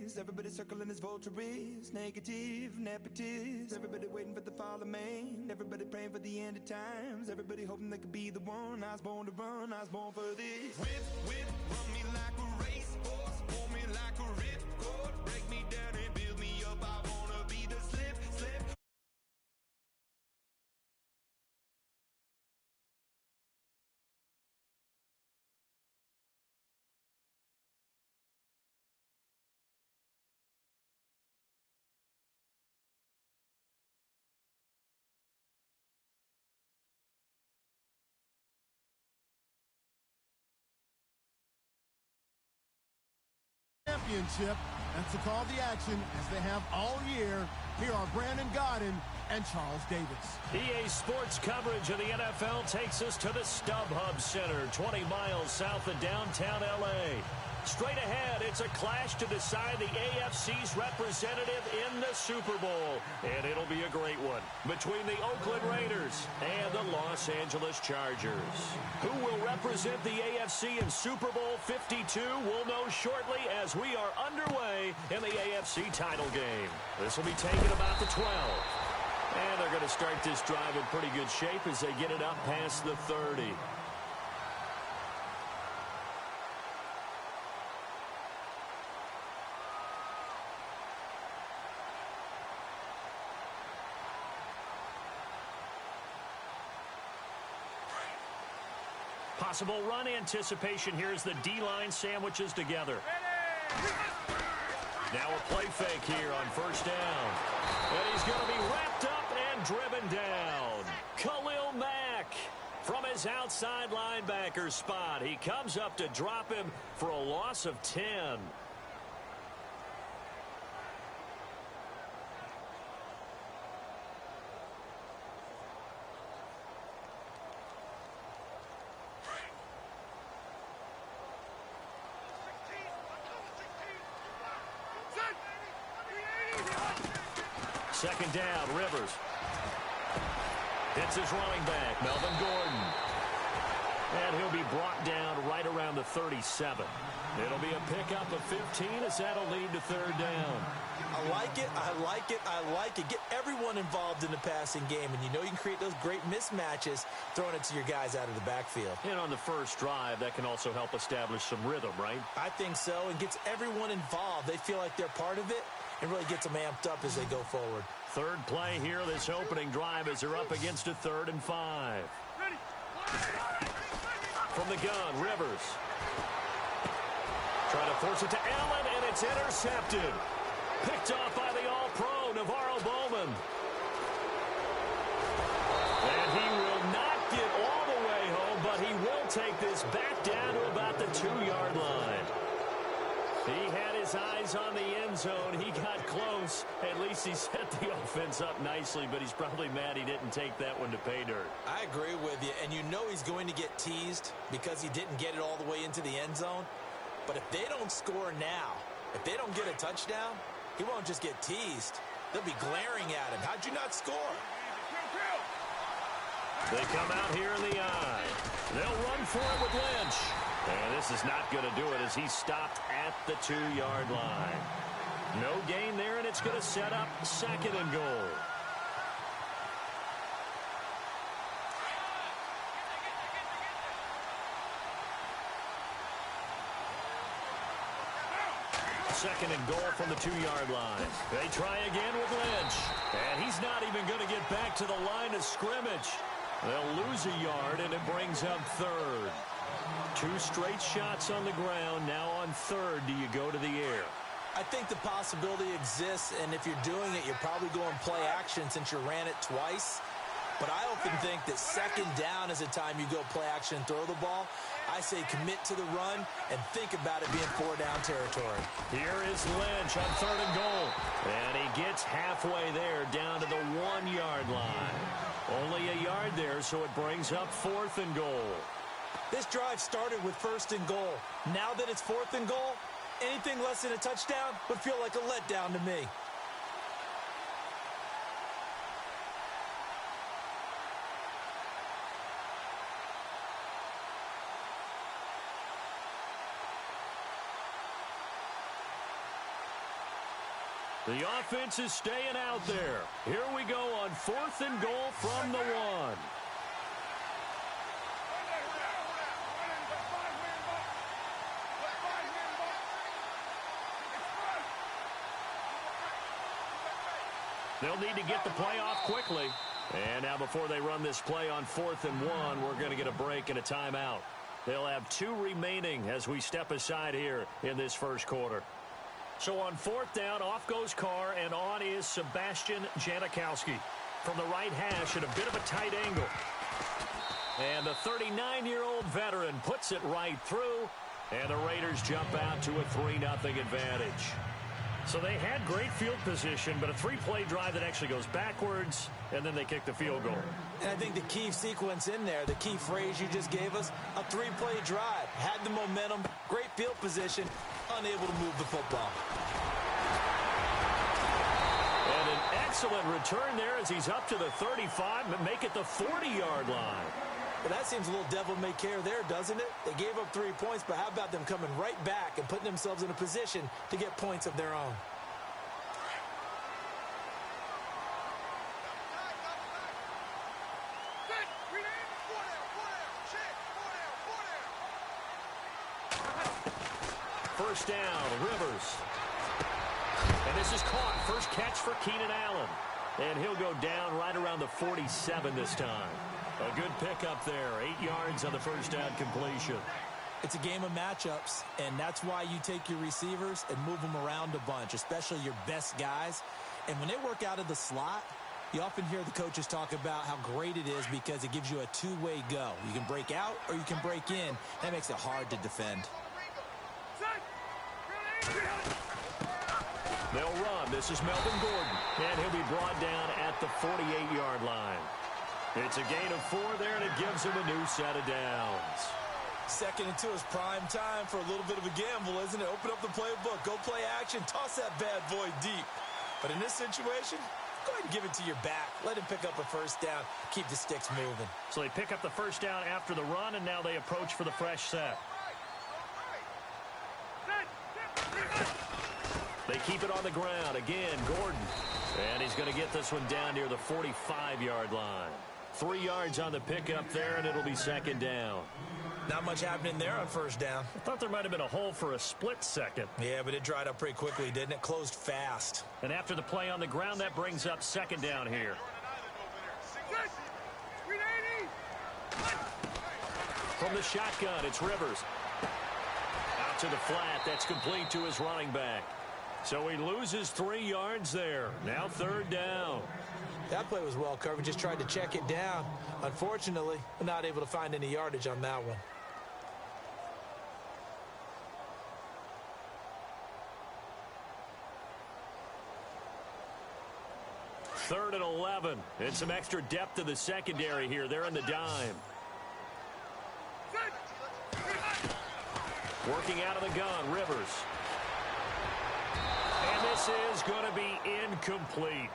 days. Everybody circling as votaries, negative, nepotist. Everybody waiting for the fall of man. Everybody praying for the end of times. Everybody hoping they could be the one. I was born to run, I was born for this. Whip, whip, run me like a racehorse, pull me like a ripcord, break me down and build me up. I wanna be the slip, slip. Championship, and to call the action as they have all year, here are Brandon Godden and Charles Davis. EA Sports coverage of the NFL takes us to the StubHub Center, 20 miles south of downtown L.A. Straight ahead, it's a clash to decide the AFC's representative in the Super Bowl. And it'll be a great one between the Oakland Raiders and the Los Angeles Chargers. Who will represent the AFC in Super Bowl 52? We'll know shortly as we are underway in the AFC title game. This will be taken about the 12. And they're going to start this drive in pretty good shape as they get it up past the 30. Possible run anticipation here as the D-line sandwiches together. Now a play fake here on first down. And he's going to be wrapped up and driven down. Khalil Mack from his outside linebacker spot. He comes up to drop him for a loss of 10. Second down, Rivers. Hits his running back, Melvin Gordon. And he'll be brought down right around the 37. It'll be a pickup of 15 as that'll lead to third down. I like it, I like it, I like it. Get everyone involved in the passing game, and you know you can create those great mismatches throwing it to your guys out of the backfield. And on the first drive, that can also help establish some rhythm, right? I think so, and gets everyone involved. They feel like they're part of it, and really gets them amped up as they go forward. Third play here, this opening drive as they're up against a 3rd and 5. From the gun, Rivers. Trying to force it to Allen, and it's intercepted. Picked off by the All-Pro, Navarro Bowman. And he will not get all the way home, but he will take this back down to about the 2-yard line. He had his eyes on the end zone. He got close. At least he set the offense up nicely, but he's probably mad he didn't take that one to pay dirt. I agree with you, and you know he's going to get teased because he didn't get it all the way into the end zone. But if they don't score now, if they don't get a touchdown, he won't just get teased. They'll be glaring at him. How'd you not score? They come out here in the eye. They'll run for it with Lynch. And this is not going to do it as he's stopped at the 2-yard line. No gain there, and it's going to set up 2nd and goal. Second and goal from the 2-yard line. They try again with Lynch. And he's not even going to get back to the line of scrimmage. They'll lose a yard, and it brings up 3rd. 2 straight shots on the ground. Now on 3rd, do you go to the air? I think the possibility exists, and if you're doing it, you're probably going play action since you ran it twice. But I often think that 2nd down is the time you go play action and throw the ball. I say commit to the run and think about it being 4-down territory. Here is Lynch on 3rd and goal. And he gets halfway there down to the 1-yard line. Only a yard there, so it brings up 4th and goal. This drive started with 1st and goal. Now that it's 4th and goal, anything less than a touchdown would feel like a letdown to me. The offense is staying out there. Here we go on 4th and goal from the 1. They'll need to get the play off quickly. And now before they run this play on 4th and 1, we're going to get a break and a timeout. They'll have 2 remaining as we step aside here in this first quarter. So on 4th down, off goes Carr, and on is Sebastian Janikowski. From the right hash at a bit of a tight angle. And the 39-year-old veteran puts it right through, and the Raiders jump out to a 3-0 advantage. So they had great field position, but a 3-play drive that actually goes backwards, and then they kick the field goal. And I think the key sequence in there, the key phrase you just gave us, a 3-play drive. Had the momentum, great field position, unable to move the football. And an excellent return there as he's up to the 35, but make it the 40-yard line. But that seems a little devil-may-care there, doesn't it? They gave up 3 points, but how about them coming right back and putting themselves in a position to get points of their own? First down, Rivers. And this is caught. First catch for Keenan Allen. And he'll go down right around the 47 this time. A good pickup there. 8 yards on the first down completion. It's a game of matchups, and that's why you take your receivers and move them around a bunch, especially your best guys. And when they work out of the slot, you often hear the coaches talk about how great it is because it gives you a two-way go. You can break out or you can break in. That makes it hard to defend. They'll run. This is Melvin Gordon, and he'll be brought down at the 48-yard line. It's a gain of 4 there, and it gives him a new set of downs. 2nd and 2 is prime time for a little bit of a gamble, isn't it? Open up the playbook, go play action, toss that bad boy deep. But in this situation, go ahead and give it to your back. Let him pick up a first down, keep the sticks moving. So they pick up the first down after the run, and now they approach for the fresh set. They keep it on the ground. Again, Gordon. And he's going to get this one down near the 45-yard line. 3 yards on the pickup there, and it'll be 2nd down. Not much happening there on first down. I thought there might have been a hole for a split second. Yeah, but it dried up pretty quickly, didn't it? Closed fast. And after the play on the ground, that brings up 2nd down here. From the shotgun, it's Rivers. Out to the flat. That's complete to his running back. So he loses 3 yards there. Now 3rd down. That play was well covered. Just tried to check it down. Unfortunately, not able to find any yardage on that one. Third and 11. And some extra depth to the secondary here. They're in the dime. Working out of the gun, Rivers. And this is going to be incomplete.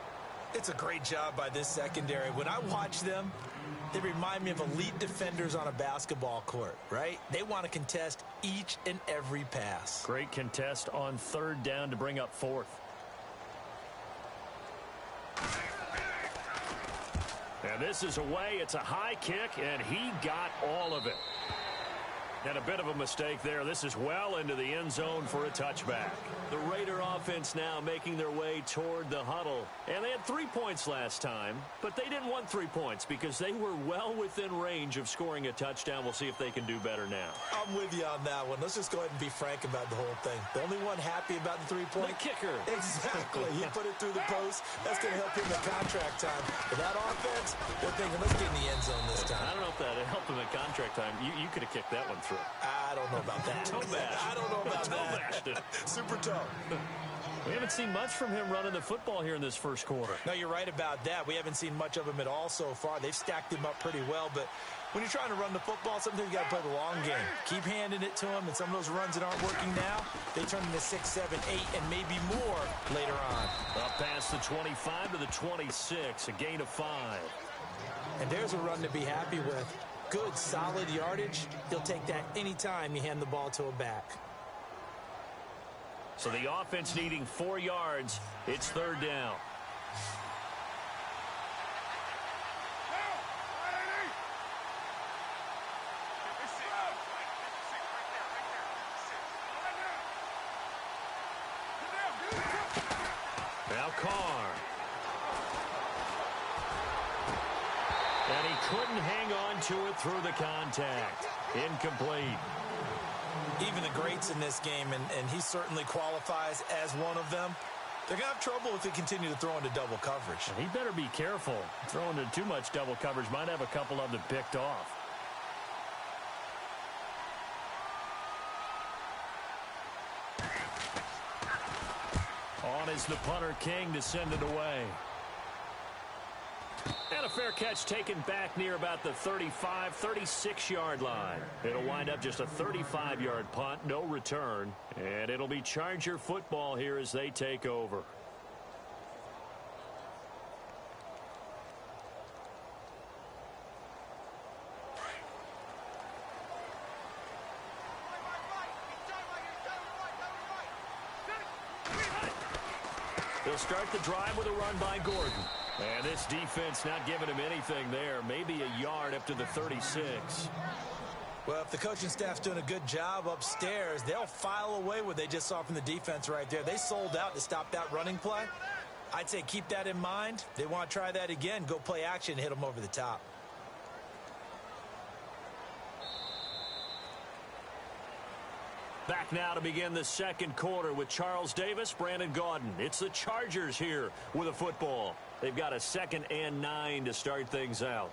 It's a great job by this secondary. When I watch them, they remind me of elite defenders on a basketball court, right? They want to contest each and every pass. Great contest on 3rd down to bring up 4th. And this is away. It's a high kick, and he got all of it. And a bit of a mistake there. This is well into the end zone for a touchback. The Raider offense now making their way toward the huddle. And they had 3 points last time, but they didn't want 3 points because they were well within range of scoring a touchdown. We'll see if they can do better now. I'm with you on that one. Let's just go ahead and be frank about the whole thing. The only one happy about the 3-point? The kicker. Exactly. He put it through the post. That's going to help him in contract time. But that offense, they're thinking, let's get in the end zone this time. I don't know if that helped him in contract time. You could have kicked that one through. I don't know about that. I don't know about that. Super toe. We haven't seen much from him running the football here in this first quarter. No, you're right about that. We haven't seen much of him at all so far. They've stacked him up pretty well, but when you're trying to run the football, sometimes you got to play the long game. Keep handing it to him, and some of those runs that aren't working now, they turn into 6, 7, 8, and maybe more later on. Up past the 25 to the 26, a gain of 5. And there's a run to be happy with. Good, solid yardage. He'll take that anytime you hand the ball to a back. So the offense needing 4 yards. It's third down. Now Carr. And he couldn't hang on to it through the contact. Incomplete. Even the greats in this game, and he certainly qualifies as one of them, they're going to have trouble if they continue to throw into double coverage. He better be careful. Throwing into too much double coverage might have a couple of them picked off. On is the punter King to send it away. And a fair catch taken back near about the 35, 36-yard line. It'll wind up just a 35-yard punt, no return. And it'll be Charger football here as they take over. They'll start the drive with a run by Gordon. And this defense not giving him anything there. Maybe a yard up to the 36. Well, if the coaching staff's doing a good job upstairs, they'll file away what they just saw from the defense right there. They sold out to stop that running play. I'd say keep that in mind. They want to try that again. Go play action and hit them over the top. Back now to begin the second quarter with Charles Davis, Brandon Gaudin. It's the Chargers here with a football. They've got a 2nd and 9 to start things out.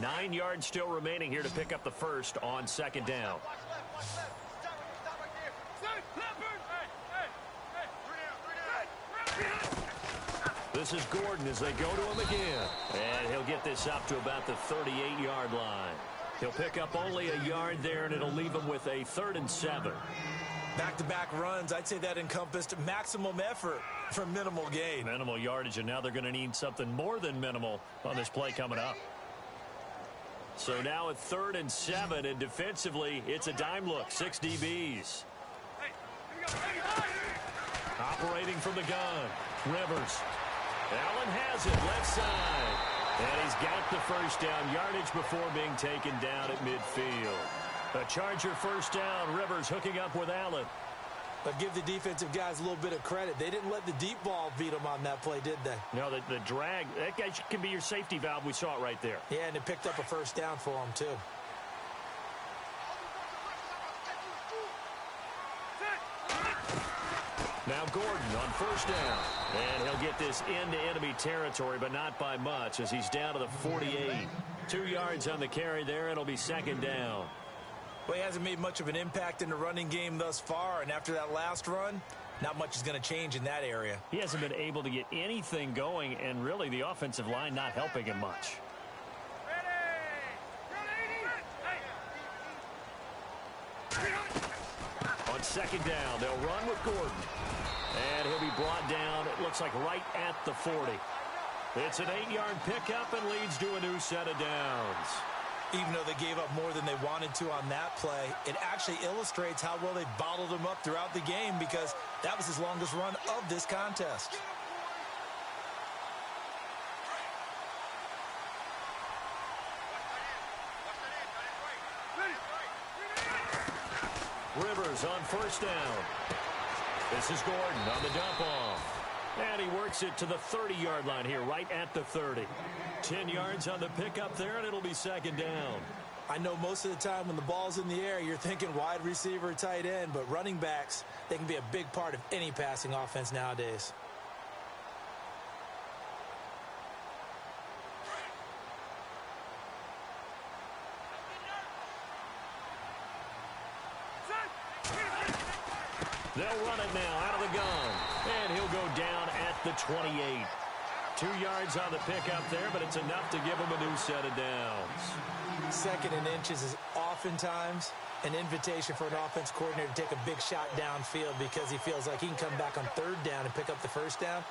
Nine yards still remaining here to pick up the first on 2nd down. This is Gordon as they go to him again. And he'll get this up to about the 38-yard line. He'll pick up only a yard there, and it'll leave him with a 3rd and 7. Back-to-back runs, I'd say that encompassed maximum effort for minimal gain. Minimal yardage, and now they're going to need something more than minimal on this play coming up. So now a 3rd and 7, and defensively, it's a dime look. 6 DBs. Operating from the gun. Rivers. Allen has it, left side. And he's got the first down yardage before being taken down at midfield. A Charger first down. Rivers hooking up with Allen. But give the defensive guys a little bit of credit. They didn't let the deep ball beat them on that play, did they? No, the drag, that guy can be your safety valve. We saw it right there. Yeah, and it picked up a first down for them, too. Now Gordon on first down. And he'll get this into enemy territory, but not by much as he's down to the 48. 2 yards on the carry there, and it'll be 2nd down. Well, he hasn't made much of an impact in the running game thus far, and after that last run, not much is going to change in that area. He hasn't been able to get anything going, and really the offensive line not helping him much. On 2nd down, they'll run with Gordon. And he'll be brought down, it looks like right at the 40. It's an 8-yard pickup and leads to a new set of downs. Even though they gave up more than they wanted to on that play, it actually illustrates how well they bottled him up throughout the game because that was his longest run of this contest. Rivers on first down. This is Gordon on the dump off. And he works it to the 30-yard line here, right at the 30. 10 yards on the pickup there, and it'll be 2nd down. I know most of the time when the ball's in the air, you're thinking wide receiver, tight end, but running backs, they can be a big part of any passing offense nowadays. They'll run it now out of the gun. And he'll go down at the 28. 2 yards on the pickup there, but it's enough to give him a new set of downs. 2nd and inches is oftentimes an invitation for an offense coordinator to take a big shot downfield because he feels like he can come back on 3rd down and pick up the first down.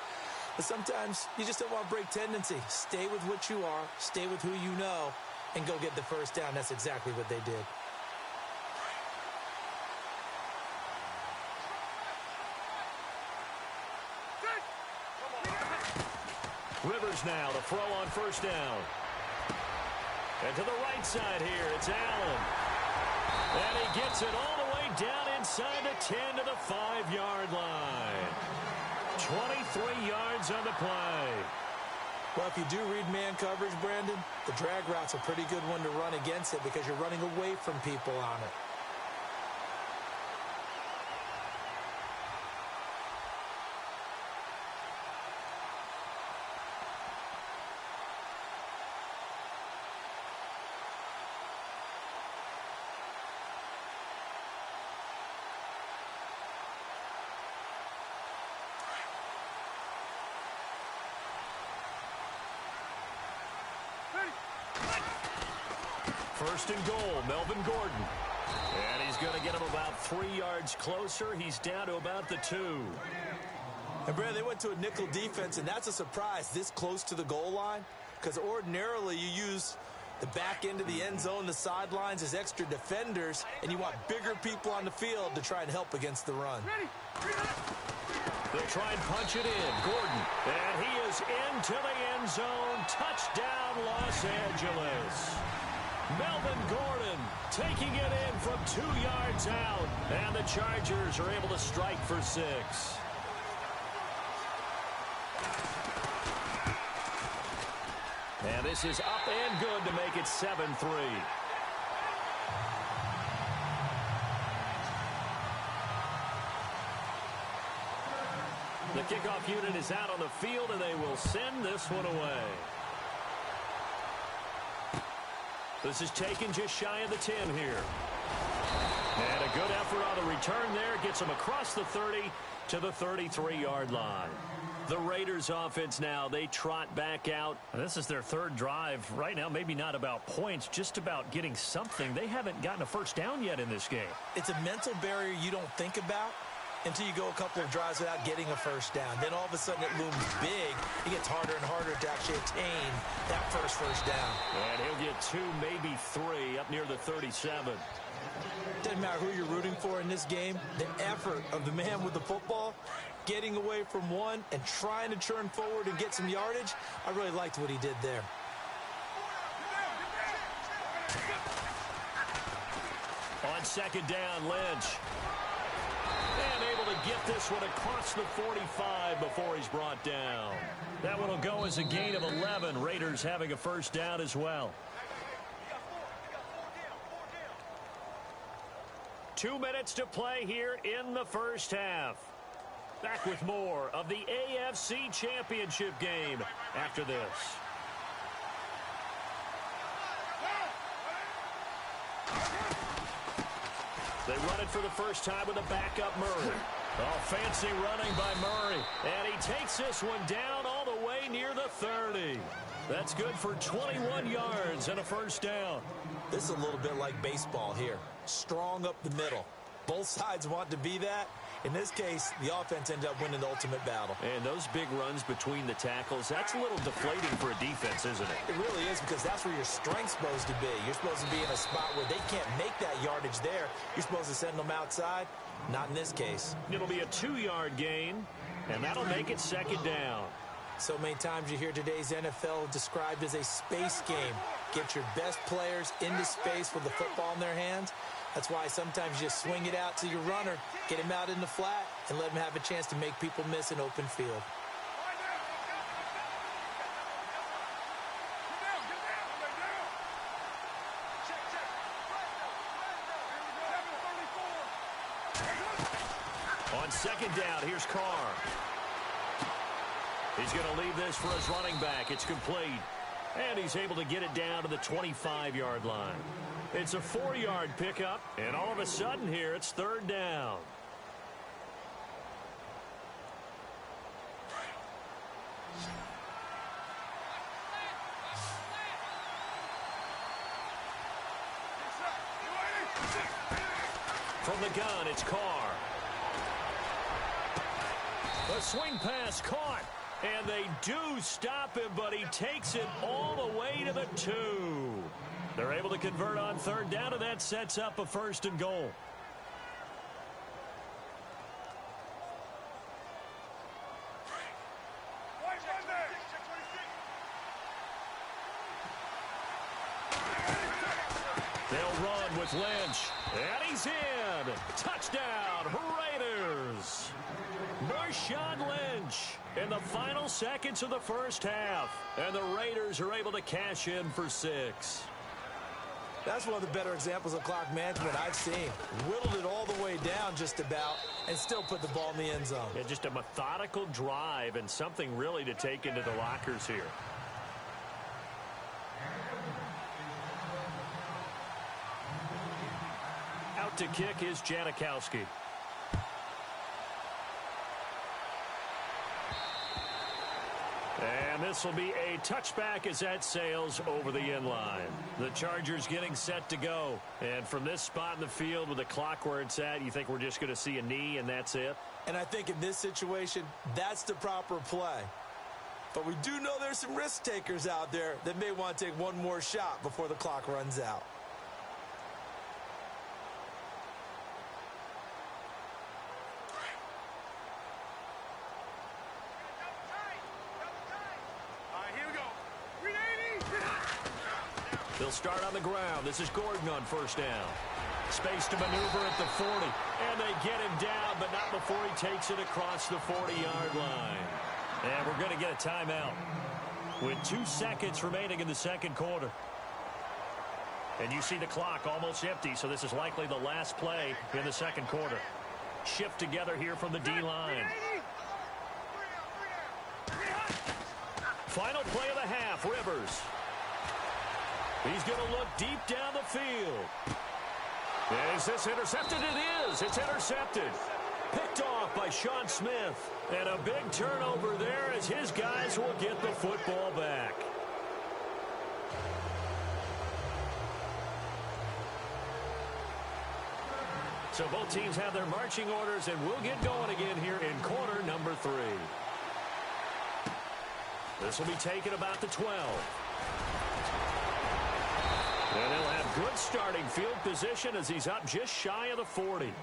But sometimes you just don't want to break tendency. Stay with what you are. Stay with who you know. and go get the first down. That's exactly what they did. Rivers now to throw on first down. And to the right side here, it's Allen. And he gets it all the way down inside the 10 to the 5-yard line. 23 yards on the play. Well, if you do read man coverage, Brandon, the drag route's a pretty good one to run against it because you're running away from people on it. First and goal, Melvin Gordon. And he's going to get him about 3 yards closer. He's down to about the 2. And, Brad, they went to a nickel defense, and that's a surprise this close to the goal line because ordinarily you use the back end of the end zone, the sidelines as extra defenders, and you want bigger people on the field to try and help against the run. They'll try and punch it in. Gordon. And he is into the end zone. Touchdown, Los Angeles. Melvin Gordon taking it in from 2 yards out. And the Chargers are able to strike for 6. And this is up and good to make it 7-3. The kickoff unit is out on the field, and they will send this one away. This is taken just shy of the 10 here. And a good effort on the return there. Gets them across the 30 to the 33-yard line. The Raiders offense now, they trot back out. This is their third drive. Right now, maybe not about points, just about getting something. They haven't gotten a first down yet in this game. It's a mental barrier you don't think about until you go a couple of drives without getting a first down. Then all of a sudden it looms big. It gets harder and harder to actually attain that first down. And he'll get 2, maybe 3 up near the 37. Doesn't matter who you're rooting for in this game. The effort of the man with the football, getting away from one and trying to turn forward and get some yardage, I really liked what he did there. On second down, Lynch. And able to get this one across the 45 before he's brought down. That one will go as a gain of 11. Raiders having a first down as well. 2 minutes to play here in the first half. Back with more of the AFC Championship game after this. They run it for the first time with a backup Murray. Oh, fancy running by Murray. And he takes this one down all the way near the 30. That's good for 21 yards and a first down. This is a little bit like baseball here. Strong up the middle. Both sides want to be that. In this case, the offense ended up winning the ultimate battle. And those big runs between the tackles, that's a little deflating for a defense, isn't it? It really is, because that's where your strength's supposed to be. You're supposed to be in a spot where they can't make that yardage there. You're supposed to send them outside. Not in this case. It'll be a 2-yard gain, and that'll make it second down. So many times you hear today's NFL described as a space game. Get your best players into space with the football in their hands. That's why sometimes you just swing it out to your runner, get him out in the flat, and let him have a chance to make people miss an open field. On second down, here's Carr. He's going to leave this for his running back. It's complete. And he's able to get it down to the 25-yard line. It's a 4-yard pickup, and all of a sudden here, it's third down. From the gun, it's Carr. A swing pass caught, and they do stop him, but he takes it all the way to the 2. They're able to convert on third down, and that sets up a 1st and goal. They'll run with Lynch, and he's in. Touchdown, Raiders. Marshawn Lynch in the final seconds of the first half, and the Raiders are able to cash in for 6. That's one of the better examples of clock management I've seen. Whittled it all the way down just about and still put the ball in the end zone. Yeah, just a methodical drive and something really to take into the lockers here. Out to kick is Janikowski. And this will be a touchback as that sails over the end line. The Chargers getting set to go. And from this spot in the field with the clock where it's at, you think we're just going to see a knee and that's it? And I think in this situation, that's the proper play. But we do know there's some risk takers out there that may want to take one more shot before the clock runs out. They'll start on the ground. This is Gordon on 1st down. Space to maneuver at the 40. And they get him down, but not before he takes it across the 40-yard line. And we're going to get a timeout with 2 seconds remaining in the second quarter. And you see the clock almost empty, so this is likely the last play in the second quarter. Shift together here from the D-line. Final play of the half, Rivers. He's going to look deep down the field. Is this intercepted? It is. It's intercepted. Picked off by Sean Smith. And a big turnover there as his guys will get the football back. So both teams have their marching orders, and we'll get going again here in quarter number 3. This will be taken about the 12. And they'll have good starting field position as he's up just shy of the 40.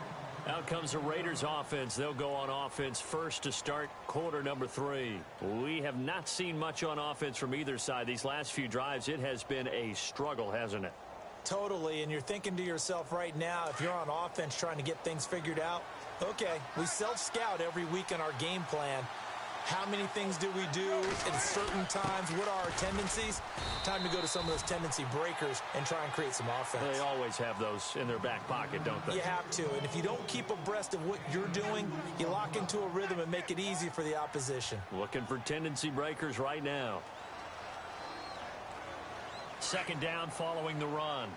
Out comes the Raiders offense. They'll go on offense first to start quarter number 3. We have not seen much on offense from either side. These last few drives, it has been a struggle, hasn't it? Totally, and you're thinking to yourself right now, if you're on offense trying to get things figured out, okay, we self-scout every week in our game plan. How many things do we do at certain times? What are our tendencies? Time to go to some of those tendency breakers and try and create some offense. They always have those in their back pocket, don't they? You have to, and if you don't keep abreast of what you're doing, you lock into a rhythm and make it easy for the opposition. Looking for tendency breakers right now. Second down following the run.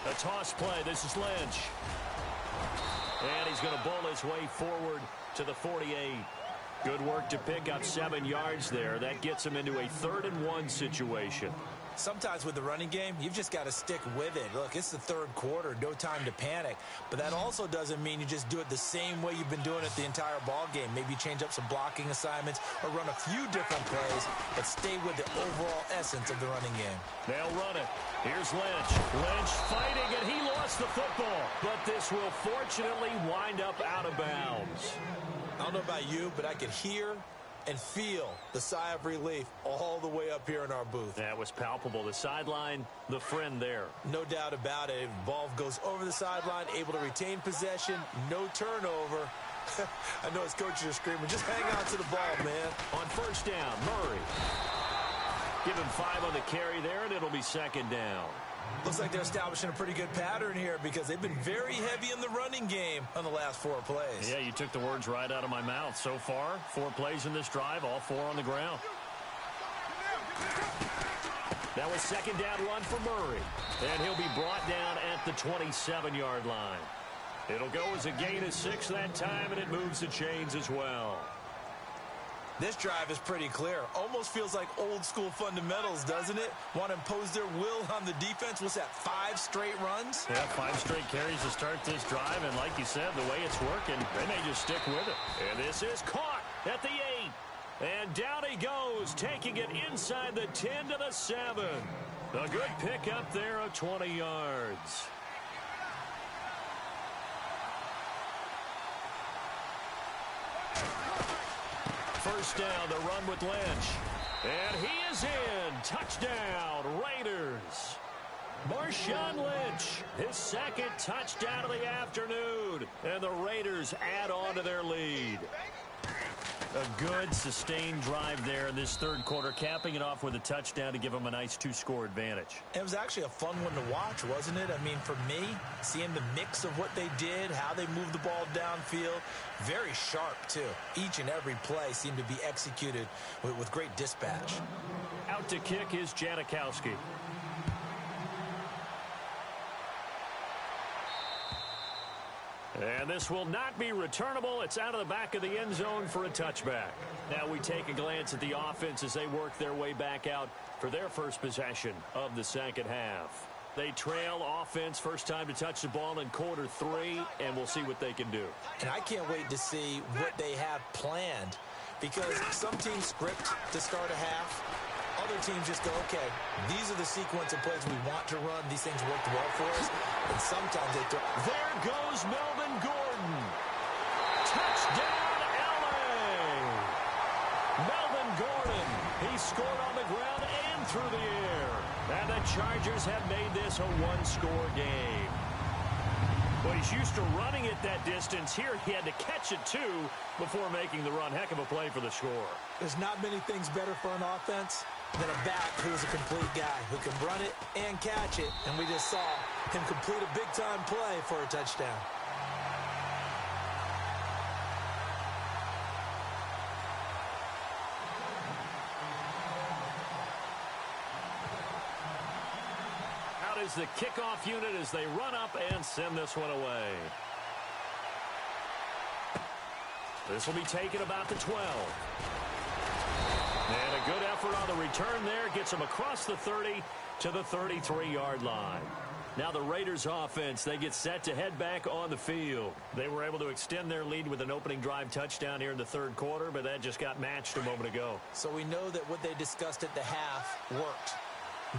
A toss play. This is Lynch. And he's going to bowl his way forward to the 48. Good work to pick up 7 yards there. That gets him into a 3rd and 1 situation. Sometimes with the running game, you've just got to stick with it. Look, it's the 3rd quarter, no time to panic. But that also doesn't mean you just do it the same way you've been doing it the entire ball game. Maybe change up some blocking assignments or run a few different plays, but stay with the overall essence of the running game. They'll run it. Here's Lynch. Lynch fighting, and he lost the football. But this will fortunately wind up out of bounds. I don't know about you, but I could hear and feel the sigh of relief all the way up here in our booth. That was palpable. The sideline, the friend there. No doubt about it. Ball goes over the sideline, able to retain possession, no turnover. I know his coaches are screaming, just hang on to the ball, man. On 1st down, Murray. Give him 5 on the carry there, and it'll be 2nd down. Looks like they're establishing a pretty good pattern here because they've been very heavy in the running game on the last 4 plays. Yeah, you took the words right out of my mouth. So far, 4 plays in this drive, all 4 on the ground. That was 2nd down run for Murray. And he'll be brought down at the 27-yard line. It'll go as a gain of 6 that time, and it moves the chains as well. This drive is pretty clear. Almost feels like old school fundamentals, doesn't it? Want to impose their will on the defense. What's that, 5 straight runs? Yeah, 5 straight carries to start this drive. And like you said, the way it's working, they may just stick with it. And this is caught at the 8. And down he goes, taking it inside the 10 to the 7. A good pickup there of 20 yards. First down, the run with Lynch. And he is in. Touchdown, Raiders. Marshawn Lynch, his second touchdown of the afternoon. And the Raiders add on to their lead. A good, sustained drive there in this third quarter, capping it off with a touchdown to give them a nice two-score advantage. It was actually a fun one to watch, wasn't it? I mean, for me, seeing the mix of what they did, how they moved the ball downfield, very sharp, too. Each and every play seemed to be executed with great dispatch. Out to kick is Janikowski. And this will not be returnable. It's out of the back of the end zone for a touchback. Now we take a glance at the offense as they work their way back out for their first possession of the second half. They trail offense, first time to touch the ball in quarter 3, and we'll see what they can do. And I can't wait to see what they have planned, because some teams script to start a half. Other teams just go, okay, these are the sequence of plays we want to run. These things worked well for us. And sometimes they throw. There goes Melvin Gordon. Touchdown, LA. Melvin Gordon. He scored on the ground and through the air. And the Chargers have made this a one-score game. Well, he's used to running it that distance. Here he had to catch it, too, before making the run. Heck of a play for the score. There's not many things better for an offense than a back who's a complete guy who can run it and catch it. And we just saw him complete a big-time play for a touchdown. Out is the kickoff unit as they run up and send this one away. This will be taken about the 12. And a good effort on the return there. Gets them across the 30 to the 33-yard line. Now the Raiders offense, they get set to head back on the field. They were able to extend their lead with an opening drive touchdown here in the third quarter, but that just got matched a moment ago. So we know that what they discussed at the half worked.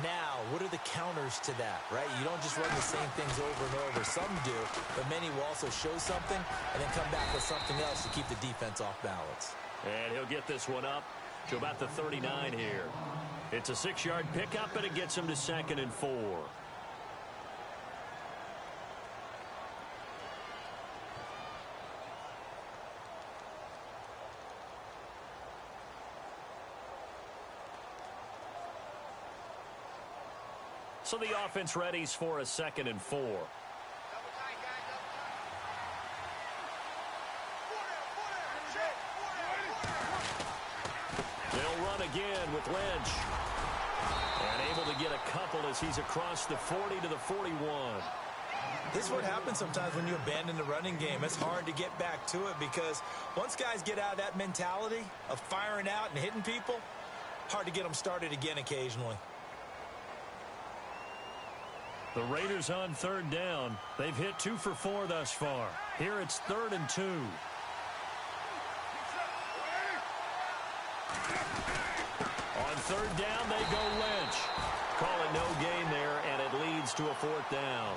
Now, what are the counters to that, right? You don't just run the same things over and over. Some do, but many will also show something and then come back with something else to keep the defense off balance. And he'll get this one up to about the 39 here. It's a 6-yard pickup, and it gets him to 2nd and 4. So the offense readies for a 2nd and 4. They'll run again with Lynch. And able to get a couple as he's across the 40 to the 41. This is what happens sometimes when you abandon the running game. It's hard to get back to it because once guys get out of that mentality of firing out and hitting people, hard to get them started again occasionally. The Raiders on 3rd down. They've hit 2 for 4 thus far. Here it's 3rd and 2. On 3rd down, they go Lynch. Call it no gain there, and it leads to a 4th down.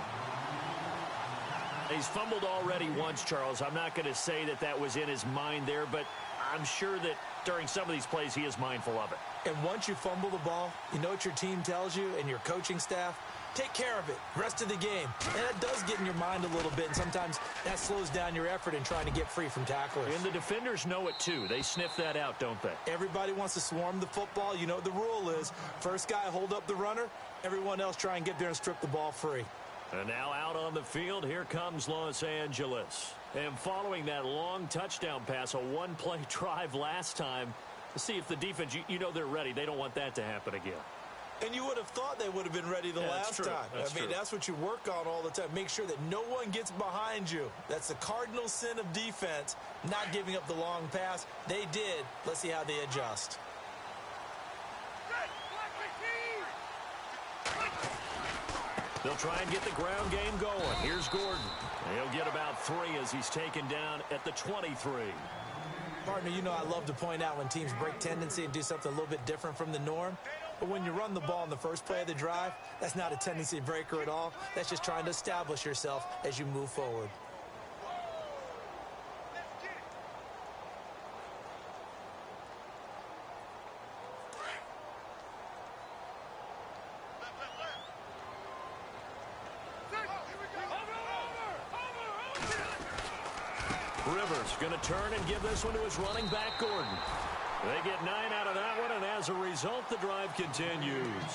He's fumbled already once, Charles. I'm not going to say that that was in his mind there, but I'm sure that during some of these plays he is mindful of it. And once you fumble the ball, you know what your team tells you and your coaching staff? Take care of it. Rest of the game. And it does get in your mind a little bit, and sometimes that slows down your effort in trying to get free from tacklers. And the defenders know it, too. They sniff that out, don't they? Everybody wants to swarm the football. You know what the rule is. First guy hold up the runner. Everyone else try and get there and strip the ball free. And now out on the field, here comes Los Angeles. And following that long touchdown pass, a one-play drive last time, to see if the defense, you know they're ready. They don't want that to happen again. And you would have thought they would have been ready the last time. I mean, that's what you work on all the time. Make sure that no one gets behind you. That's the cardinal sin of defense, not giving up the long pass. They did. Let's see how they adjust. They'll try and get the ground game going. Here's Gordon. He'll get about 3 as he's taken down at the 23. Partner, you know I love to point out when teams break tendency and do something a little bit different from the norm. But when you run the ball in the first play of the drive, that's not a tendency breaker at all. That's just trying to establish yourself as you move forward. Rivers going to turn and give this one to his running back, Gordon. They get 9 out of that one, and as a result, the drive continues.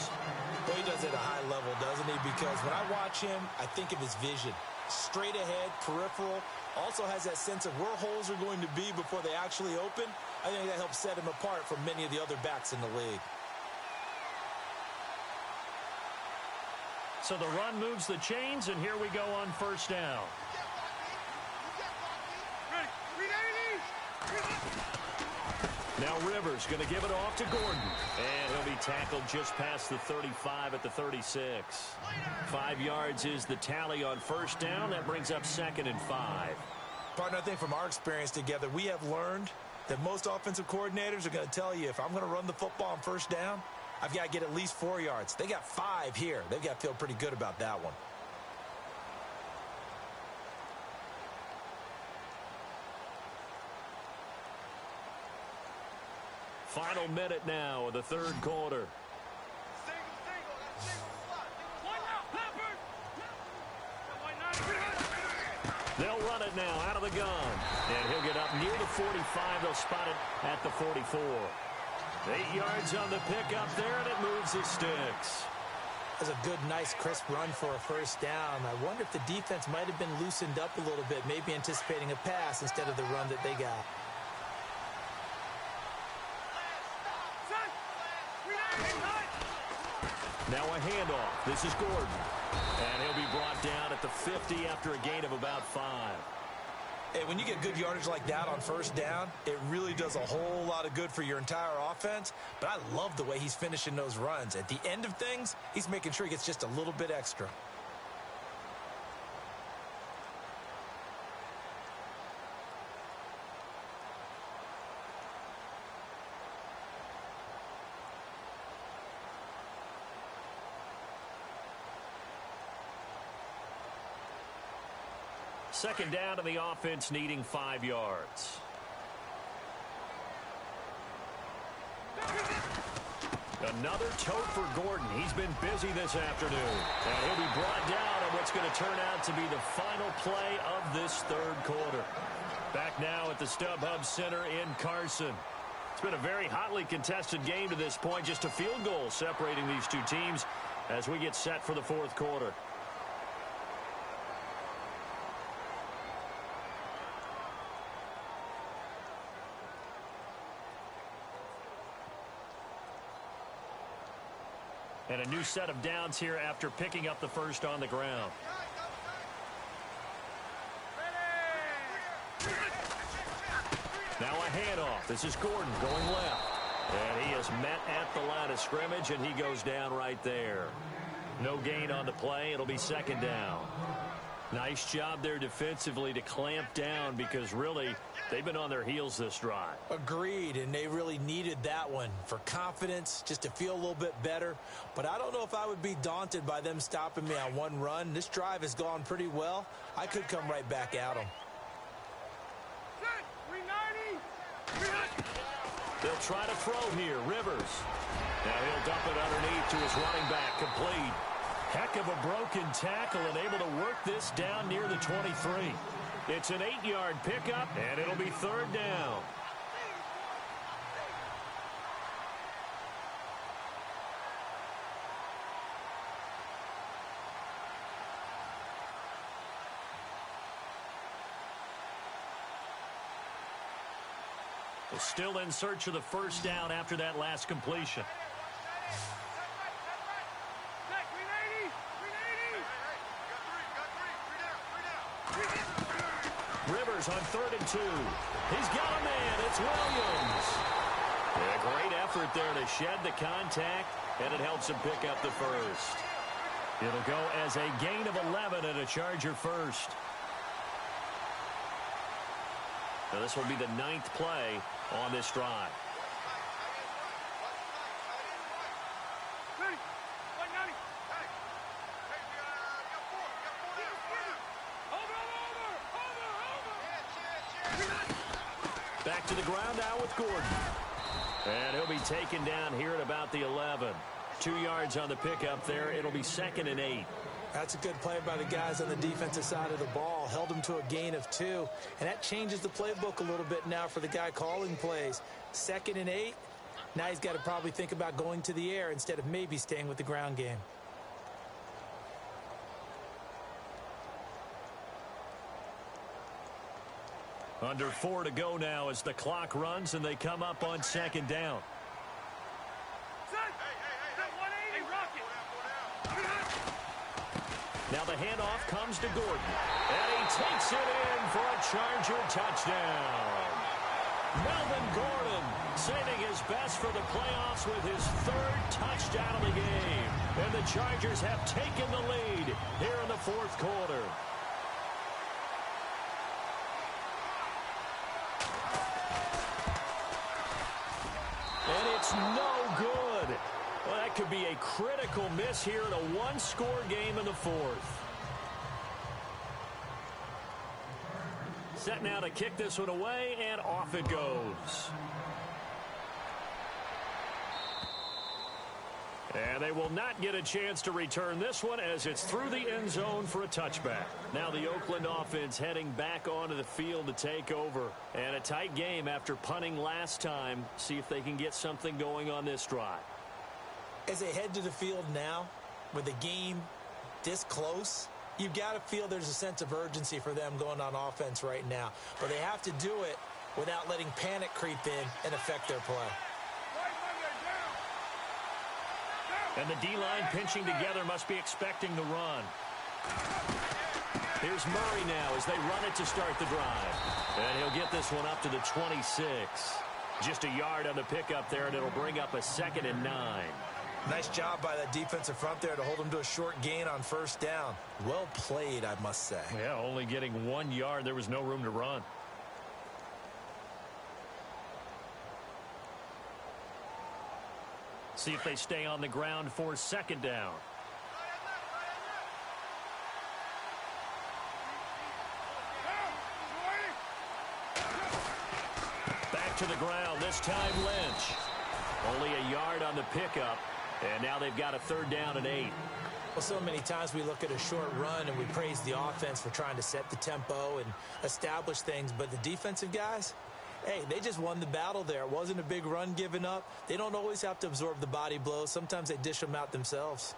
Well, he does it at a high level, doesn't he? Because when I watch him, I think of his vision. Straight ahead, peripheral, also has that sense of where holes are going to be before they actually open. I think that helps set him apart from many of the other backs in the league. So the run moves the chains, and here we go on first down. Now Rivers going to give it off to Gordon. And he'll be tackled just past the 35 at the 36. 5 yards is the tally on first down. That brings up 2nd and 5. Partner, I think from our experience together, we have learned that most offensive coordinators are going to tell you, if I'm going to run the football on first down, I've got to get at least 4 yards. They got 5 here. They've got to feel pretty good about that one. Final minute now of the third quarter. They'll run it now out of the gun. And he'll get up near the 45. They'll spot it at the 44. 8 yards on the pickup there, and it moves the sticks. That's a good, nice, crisp run for a first down. I wonder if the defense might have been loosened up a little bit, maybe anticipating a pass instead of the run that they got. Now a handoff. This is Gordon. And he'll be brought down at the 50 after a gain of about 5. Hey, when you get good yardage like that on first down, it really does a whole lot of good for your entire offense. But I love the way he's finishing those runs. At the end of things, he's making sure he gets just a little bit extra. Second down to the offense, needing 5 yards. Another tote for Gordon. He's been busy this afternoon. And he'll be brought down on what's going to turn out to be the final play of this third quarter. Back now at the StubHub Center in Carson. It's been a very hotly contested game to this point. Just a field goal separating these two teams as we get set for the fourth quarter. And a new set of downs here after picking up the first on the ground. Now a handoff. This is Gordon going left. And he is met at the line of scrimmage, and he goes down right there. No gain on the play. It'll be second down. Nice job there defensively to clamp down because really they've been on their heels this drive. Agreed, and they really needed that one for confidence, just to feel a little bit better. But I don't know if I would be daunted by them stopping me on one run. This drive has gone pretty well. I could come right back at them. They'll try to throw here. Rivers. Now he'll dump it underneath to his running back, complete. Heck of a broken tackle and able to work this down near the 23. It's an 8-yard pickup, and it'll be third down. Well, still in search of the first down after that last completion. Rivers on 3rd and 2. He's got a man. It's Williams. A great effort there to shed the contact, and it helps him pick up the first. It'll go as a gain of 11 and a Charger first. Now this will be the 9th play on this drive. Back to the ground now with Gordon. And he'll be taken down here at about the 11. 2 yards on the pickup there. It'll be 2nd and 8. That's a good play by the guys on the defensive side of the ball. Held them to a gain of 2. And that changes the playbook a little bit now for the guy calling plays. 2nd and 8. Now he's got to probably think about going to the air instead of maybe staying with the ground game. Under 4 to go now as the clock runs and they come up on 2nd down. Now the handoff comes to Gordon. And he takes it in for a Charger touchdown. Melvin Gordon saving his best for the playoffs with his 3rd touchdown of the game. And the Chargers have taken the lead here in the 4th quarter. And it's no good. Well, that could be a critical miss here in a 1-score game in the 4th. Set now to kick this one away, and off it goes. And they will not get a chance to return this one as it's through the end zone for a touchback. Now the Oakland offense heading back onto the field to take over. And a tight game after punting last time. See if they can get something going on this drive. As they head to the field now, with the game this close, you've got to feel there's a sense of urgency for them going on offense right now. But they have to do it without letting panic creep in and affect their play. And the D-line pinching together must be expecting the run. Here's Murray now as they run it to start the drive. And he'll get this one up to the 26. Just a yard on the pickup there, and it'll bring up a 2nd and 9. Nice job by that defensive front there to hold them to a short gain on 1st down. Well played, I must say. Yeah, only getting 1 yard. There was no room to run. See if they stay on the ground for 2nd down. Back to the ground, this time Lynch. Only a yard on the pickup, and now they've got a 3rd down and 8. Well, so many times we look at a short run and we praise the offense for trying to set the tempo and establish things, but the defensive guys, hey, they just won the battle there. It wasn't a big run given up. They don't always have to absorb the body blows. Sometimes they dish them out themselves.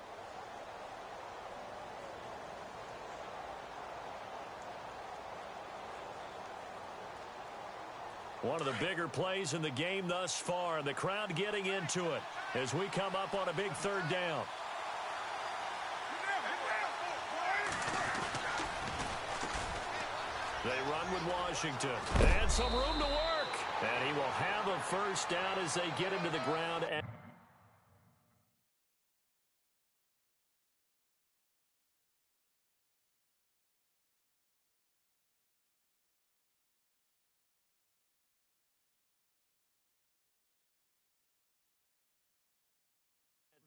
One of the bigger plays in the game thus far. The crowd getting into it as we come up on a big 3rd down. They run with Washington. And some room to work. And he will have a 1st down as they get him to the ground. And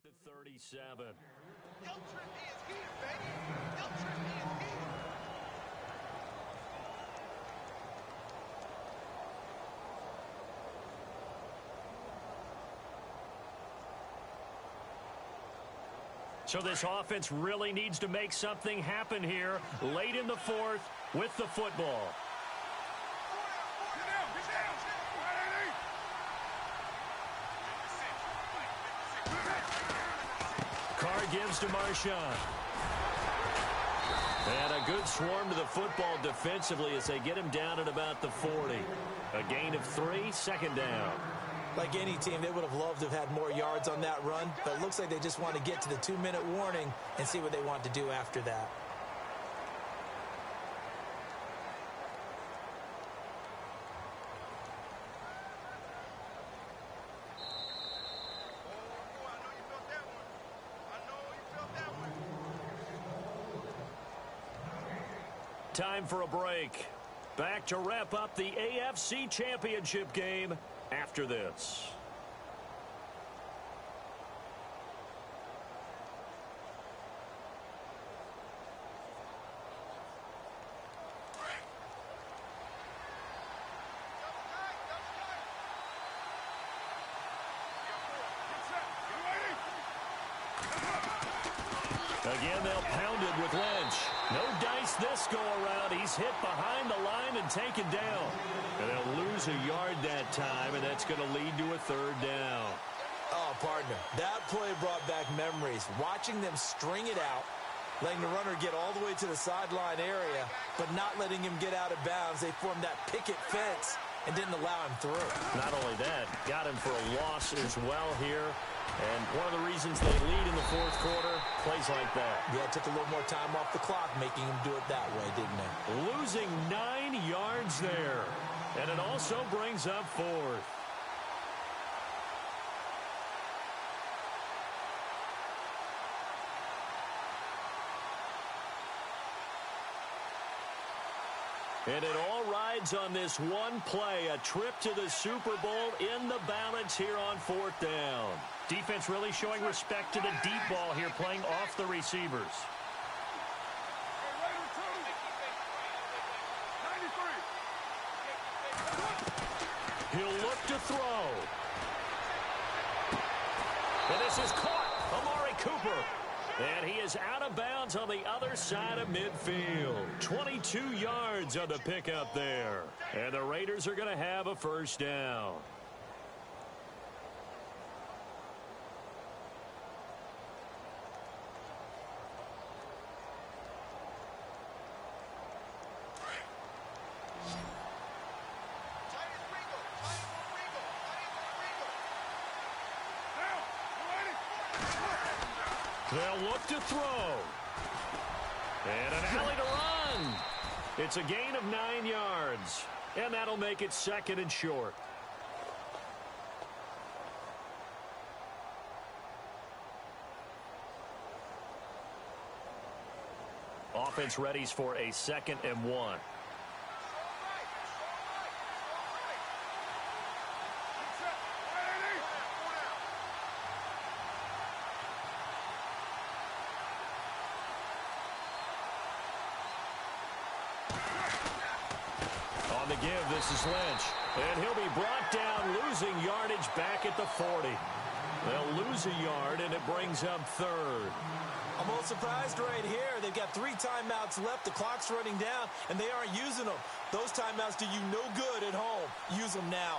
the 37. So this offense really needs to make something happen here late in the 4th with the football. Carr gives to Marshawn. And a good swarm to the football defensively as they get him down at about the 40. A gain of 3, 2nd down. Like any team, they would have loved to have had more yards on that run, but it looks like they just want to get to the 2-minute warning and see what they want to do after that. Time for a break. Back to wrap up the AFC Championship game after this. Again, they'll pound it with Lynch. No dice this go-around. He's hit behind the line and taken down. And they'll lose a yard that time, and that's going to lead to a third down. Oh, partner, that play brought back memories. Watching them string it out, letting the runner get all the way to the sideline area, but not letting him get out of bounds. They formed that picket fence and didn't allow him through. Not only that, got him for a loss as well here. And one of the reasons they lead in the fourth quarter, plays like that. Yeah, it took a little more time off the clock, making him do it that way, didn't it? Losing 9 yards there. And it also brings up fourth. And it all rides on this one play, a trip to the Super Bowl in the balance here on fourth down. Defense really showing respect to the deep ball here, playing off the receivers. He'll look to throw. And this is caught. Amari Cooper. And he is out of bounds on the other side of midfield. 22 yards on the pickup there. And the Raiders are going to have a first down. They'll look to throw. And an alley to run. It's a gain of 9 yards. And that'll make it second and short. Offense readies for a 2nd and 1. On the give, this is Lynch. And he'll be brought down, losing yardage back at the 40. They'll lose a yard, and it brings up third. I'm a little surprised right here. They've got 3 timeouts left. The clock's running down, and they aren't using them. Those timeouts do you no good at home. Use them now.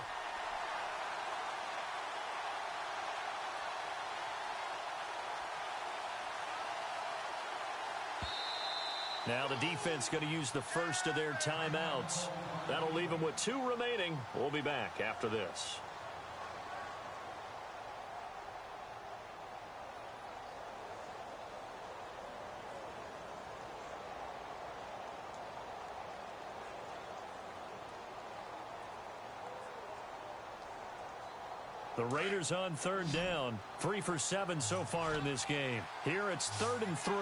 Now the defense going to use the first of their timeouts. That'll leave them with 2 remaining. We'll be back after this. The Raiders on third down. 3 for 7 so far in this game. Here it's 3rd and 3.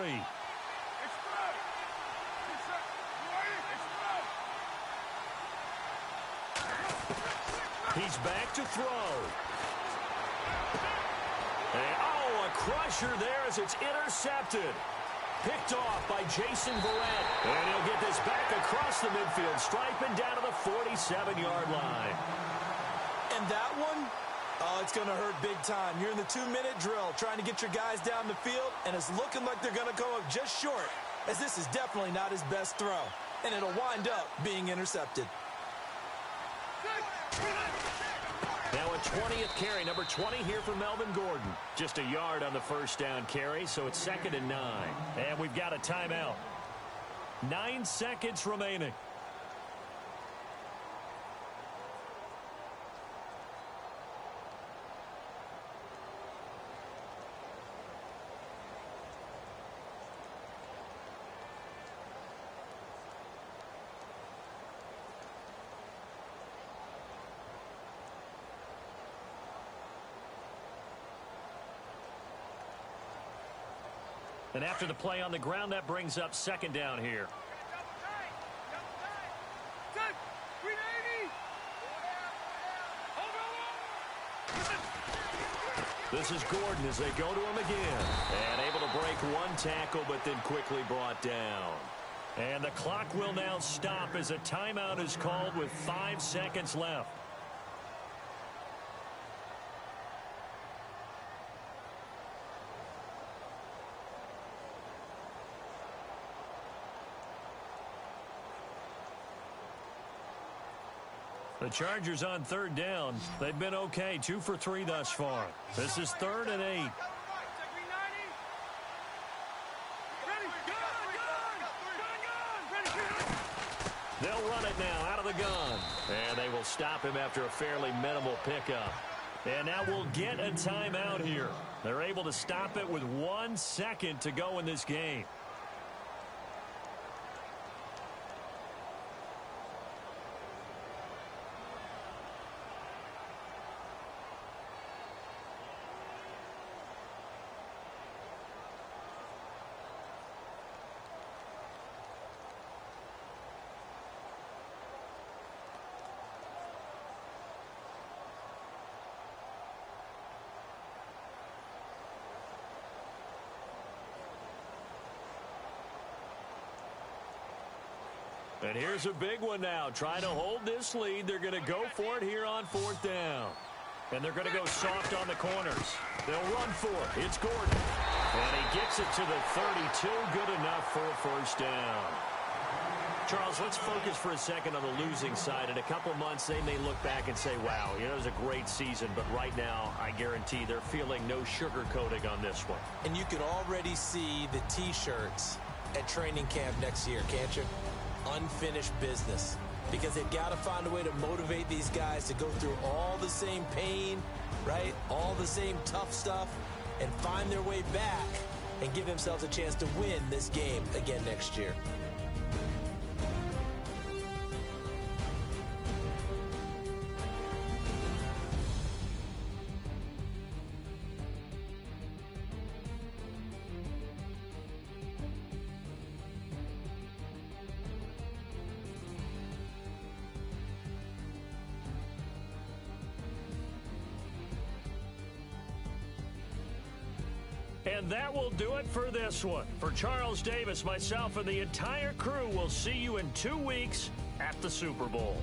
He's back to throw. And, a crusher there as it's intercepted. Picked off by Jason Verrett. And he'll get this back across the midfield stripe and down to the 47-yard line. And that one, it's going to hurt big time. You're in the 2-minute drill trying to get your guys down the field, and it's looking like they're going to come up just short, as this is definitely not his best throw. And it'll wind up being intercepted. Now a 20th carry, number 20 here for Melvin Gordon. Just a yard on the first down carry, so it's 2nd and 9. And we've got a timeout. 9 seconds remaining. And after the play on the ground, that brings up 2nd down here. This is Gordon as they go to him again. And able to break one tackle, but then quickly brought down. And the clock will now stop as a timeout is called with 5 seconds left. The Chargers on 3rd down. They've been okay, 2 for 3 thus far. This is 3rd and 8. They'll run it now out of the gun. And they will stop him after a fairly minimal pickup. And now we'll get a timeout here. They're able to stop it with 1 second to go in this game. And here's a big one now. Trying to hold this lead. They're going to go for it here on 4th down. And they're going to go soft on the corners. They'll run for it. It's Gordon. And he gets it to the 32. Good enough for a 1st down. Charles, let's focus for a second on the losing side. In a couple months, they may look back and say, wow, it was a great season. But right now, I guarantee they're feeling no sugarcoating on this one. And you can already see the T-shirts at training camp next year, can't you? Unfinished business, because they've got to find a way to motivate these guys to go through all the same pain, right? All the same tough stuff, and find their way back and give themselves a chance to win this game again next year. And that will do it for this one. For Charles Davis, myself, and the entire crew, we'll see you in 2 weeks at the Super Bowl.